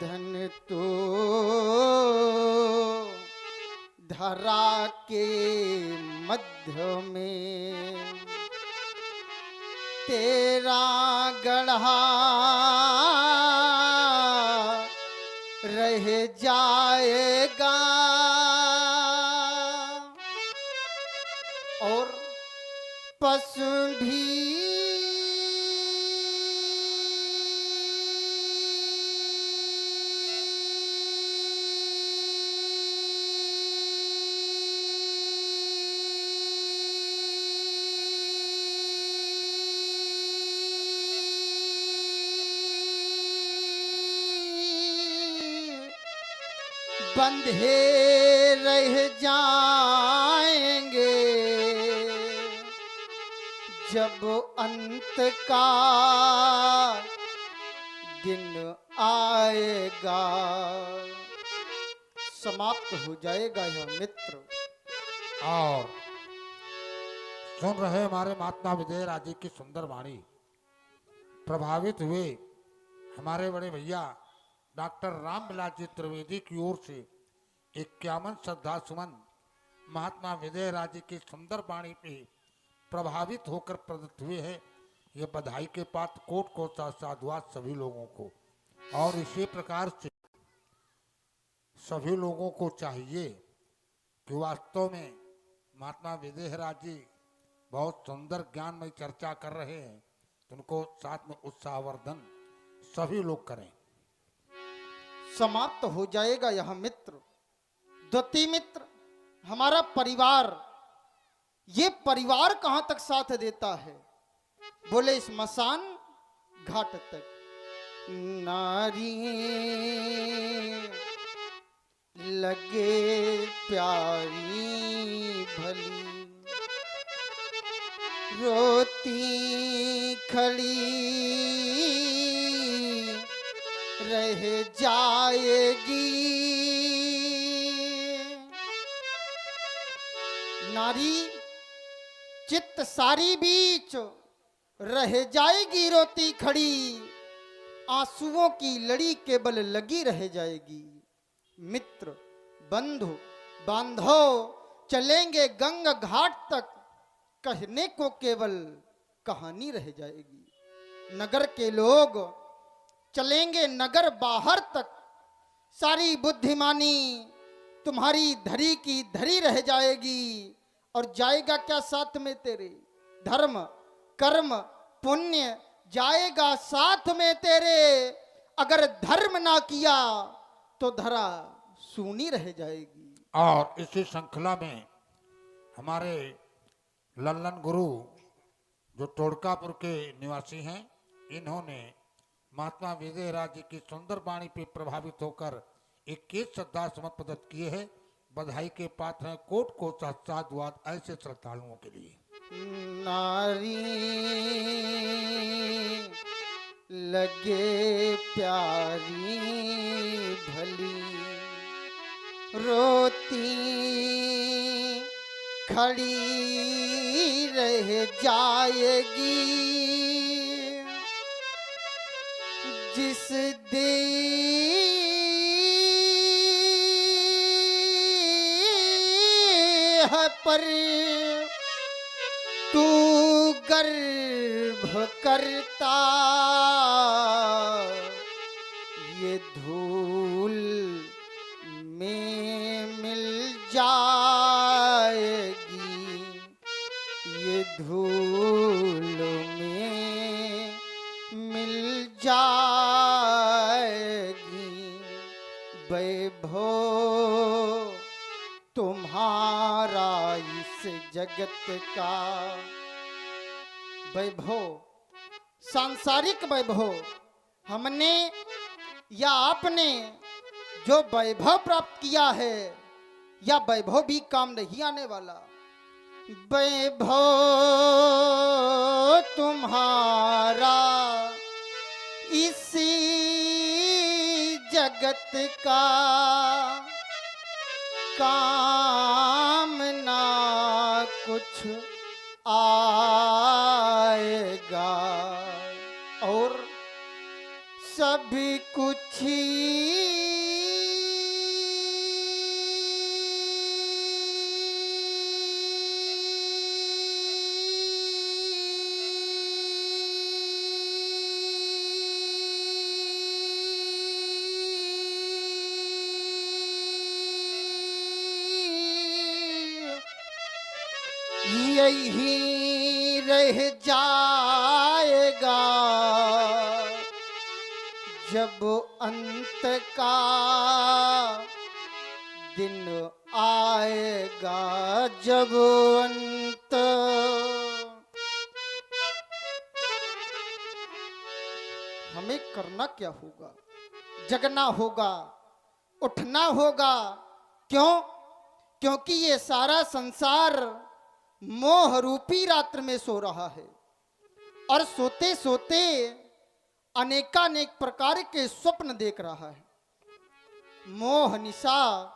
धन तो धरा के मध्य में तेरा गढ़ा रह जाएगा और पशु भी बंधे रह जाएंगे जब अंत का दिन आएगा। समाप्त हो जाएगा यह मित्र। और सुन रहे हमारे महात्मा विजय राजी की सुंदर वाणी। प्रभावित हुए हमारे बड़े भैया डॉक्टर रामविलास जी त्रिवेदी की ओर से 51 श्रद्धा सुमन महात्मा विजय राजी की सुंदर वाणी पे प्रभावित होकर प्रदत्त हुए हैं। ये बधाई के पात्र कोट को साधुवाद सभी लोगों को। और इसी प्रकार से सभी लोगों को चाहिए कि वास्तव में महात्मा विजय राज जी बहुत सुंदर ज्ञानमय चर्चा कर रहे हैं, तो उनको साथ में उत्साहवर्धन सभी लोग करें। समाप्त हो जाएगा यह मित्र। द्वितीय मित्र हमारा परिवार, ये परिवार कहां तक साथ देता है? बोले स्मशान घाट तक। नारी लगे प्यारी भली रोती खड़ी रह जाएगी। नारी चित्त सारी बीच रह जाएगी रोती खड़ी, आंसुओं की लड़ी केवल लगी रह जाएगी। मित्र बंधु बांधव चलेंगे गंगा घाट तक, कहने को केवल कहानी रह जाएगी। नगर के लोग चलेंगे नगर बाहर तक, सारी बुद्धिमानी तुम्हारी धरी की धरी रह जाएगी। और जाएगा क्या साथ में तेरे? धर्म कर्म पुण्य जाएगा साथ में तेरे। अगर धर्म ना किया तो धरा सूनी रह जाएगी। और इसी श्रृंखला में हमारे लल्लन गुरु जो टोड़कापुर के निवासी हैं, इन्होंने महात्मा विजय राज जी की सुंदर वाणी पे प्रभावित होकर 21 श्रद्धा सुमन प्रदत्त किए हैं। बधाई के पात्र हैं कोट को साधुवाद ऐसे श्रद्धालुओं के लिए। नारी लगे प्यारी भली रोती खड़ी रह जाएगी। जिस देह पर तू गर्भ करता, ये धूल में मिल जाएगी। ये धूल में मिल जाएगी। वैभव तुम्हारा इस जगत का, वैभव सांसारिक वैभव, हमने या आपने जो वैभव प्राप्त किया है, या वैभव भी काम नहीं आने वाला। वैभव तुम्हारा इसी जगत का काम ना कुछ आएगा। और सब कुछ यही रह जाएगा जब अंत का दिन आएगा, जब अंत। हमें करना क्या होगा? जगना होगा, उठना होगा। क्यों? क्योंकि ये सारा संसार मोह रूपी रात्र में सो रहा है और सोते सोते अनेकानेक प्रकार के स्वप्न देख रहा है। मोह निशा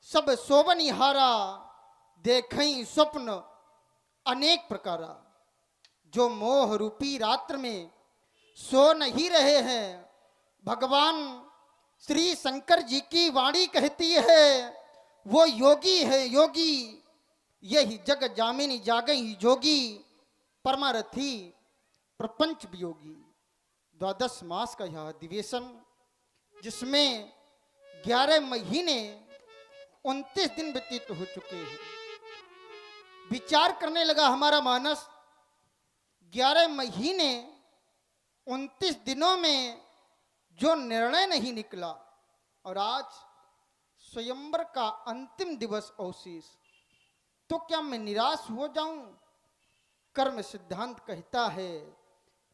सब सोवनिहारा, देखई स्वप्न अनेक प्रकारा। जो मोह रूपी रात्र में सो नहीं रहे हैं, भगवान श्री शंकर जी की वाणी कहती है वो योगी है, योगी। यही जग जामिनी जागई जोगी, परमारथी प्रपंच वियोगी। 12 मास का यह अधिवेशन, जिसमें 11 महीने 29 दिन व्यतीत हो चुके हैं। विचार करने लगा हमारा मानस, 11 महीने 29 दिनों में जो निर्णय नहीं निकला, और आज स्वयंवर का अंतिम दिवस अवशेष, तो क्या मैं निराश हो जाऊं? कर्म सिद्धांत कहता है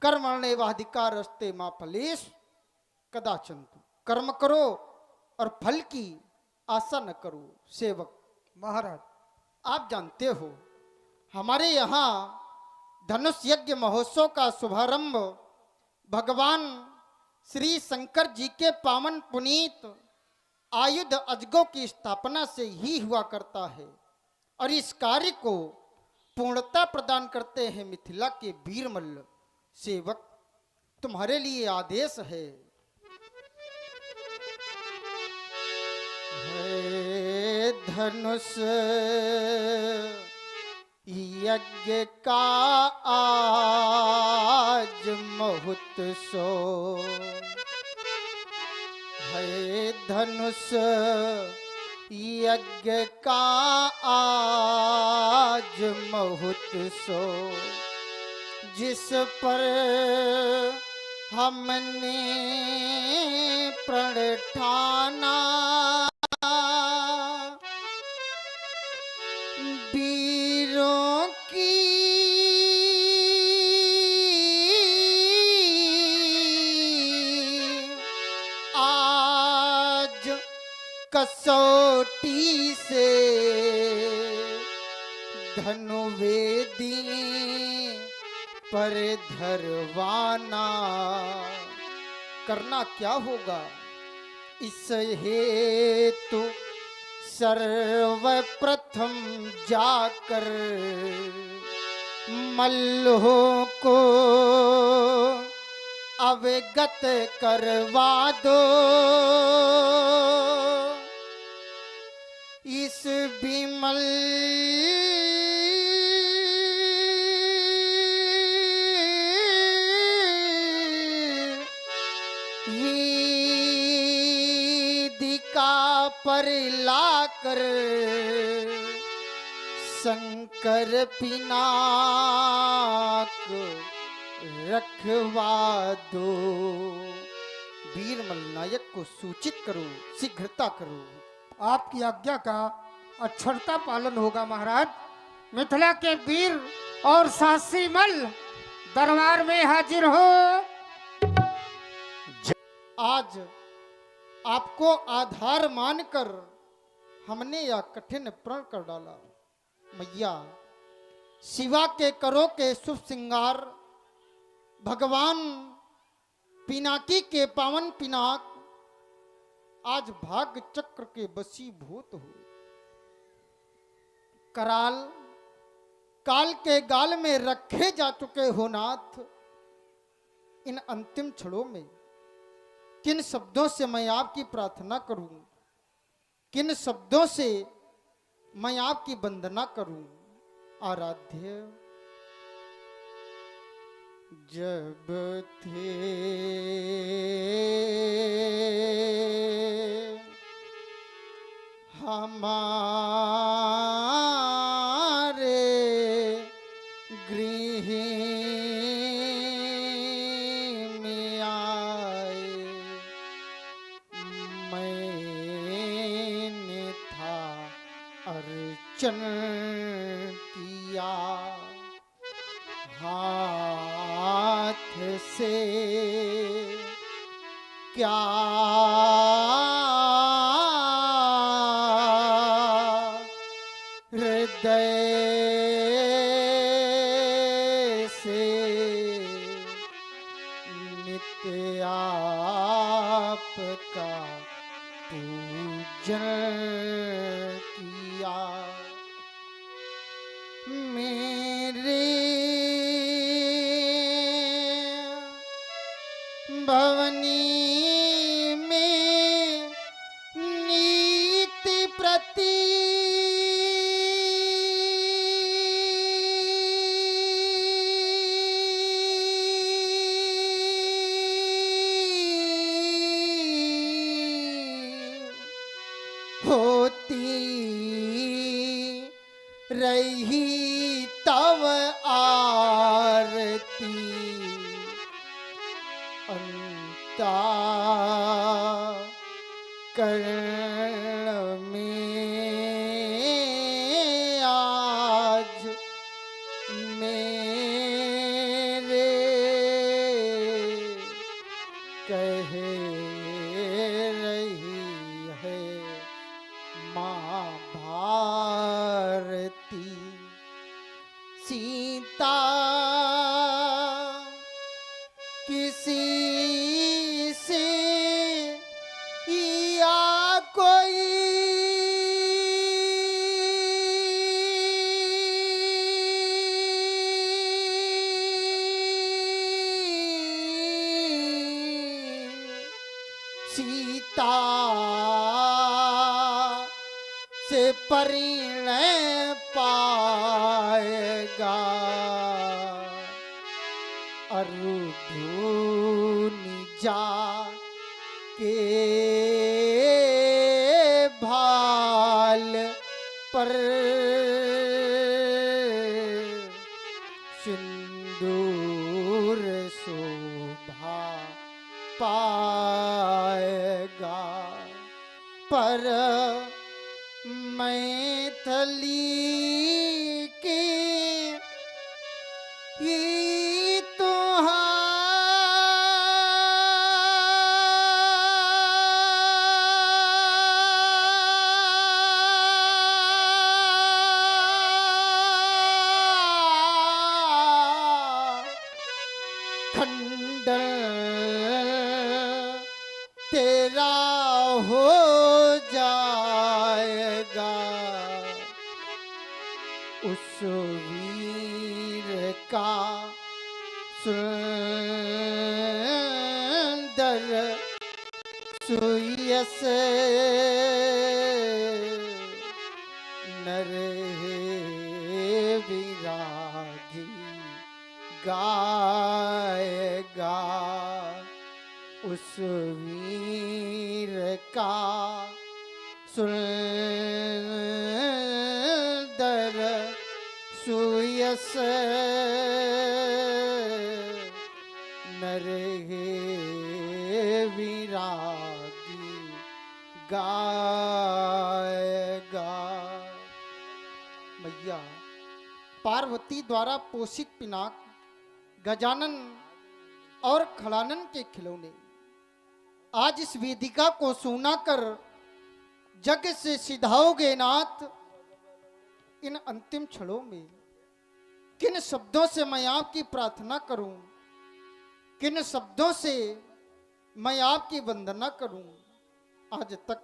कर्मण्येवाधिकारस्ते मा फलेषु कदाचन। कर्म करो और फल की आशा न करो। सेवक महाराज, आप जानते हो हमारे यहाँ धनुष यज्ञ महोत्सव का शुभारंभ भगवान श्री शंकर जी के पावन पुनीत आयुध अजगों की स्थापना से ही हुआ करता है, और इस कार्य को पूर्णता प्रदान करते हैं मिथिला के वीरमल्ल। सेवक, तुम्हारे लिए आदेश है। धनुष यज्ञ का आज महोत्सव है, धनुष यज्ञ का आज महोत्सव, जिस पर हमने प्रण ठाना वीरों की आज कसौटी से धनुवेदी पर धरवाना। करना क्या होगा? इस हेतु सर्वप्रथम जाकर मल्लों को अवगत करवा दो इस विमल वेदिका पर लाकर शंकर पिनाक रखवा दो। वीरमल नायक को सूचित करो, शीघ्रता करो। आपकी आज्ञा का अक्षरता पालन होगा महाराज। मिथिला के वीर और साहसी मल दरबार में हाजिर हो। आज आपको आधार मानकर हमने यह कठिन प्रण कर डाला। मैया शिवा के करो के शुभ श्रृंगार, भगवान पिनाकी के पावन पिनाक आज भाग्य चक्र के वशीभूत हो। कराल काल के गाल में रखे जा चुके हो नाथ। इन अंतिम क्षणों में किन शब्दों से मैं आपकी प्रार्थना करूं, किन शब्दों से मैं आपकी वंदना करूं। आराध्य जब थे हमारे गृह में आए, मैंने था अर्चन किया, हाथ से क्या हृदय से नित्य आपका पूजन किया। मेरे भवनी में नीति प्रति होती रही तव आरती, अंता कर्ण में आज मेरे कह रही है माँ भारती। सीता किसी से या कोई सीता से परिणय पाएगा, अरुधुनि जा के भाल पर सिंदूर शोभा पाएगा। पर मैथिली के ये खंडन तेरा हो जाएगा, उस वीर का सुंदर सुयस नर विरागी गाएगा, उस वीर का सुंदर सुयस नर विरागी गाएगा। मैया पार्वती द्वारा पोषित पिनाक गजानन और खड़ानन के खिलौने आज इस वेदिका को सुना कर जग से सिधाओगे नाथ। इन अंतिम क्षणों में किन शब्दों से मैं आपकी प्रार्थना करूं, किन शब्दों से मैं आपकी वंदना करूं। आज तक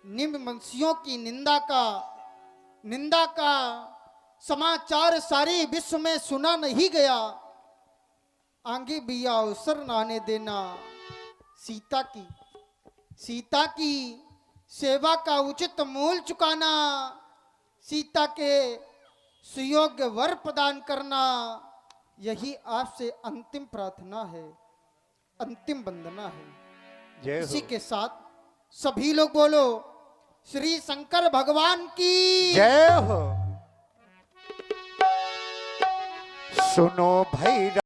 निम्नवंशियों की निंदा का समाचार सारी विश्व में सुना नहीं गया। आगे भी अवसर न आने देना, सीता की सेवा का उचित मूल चुकाना, सीता के सुयोग्य वर प्रदान करना, यही आपसे अंतिम प्रार्थना है, अंतिम वंदना है। जय इसी हो। के साथ सभी लोग बोलो श्री शंकर भगवान की जय हो। सुनो भाई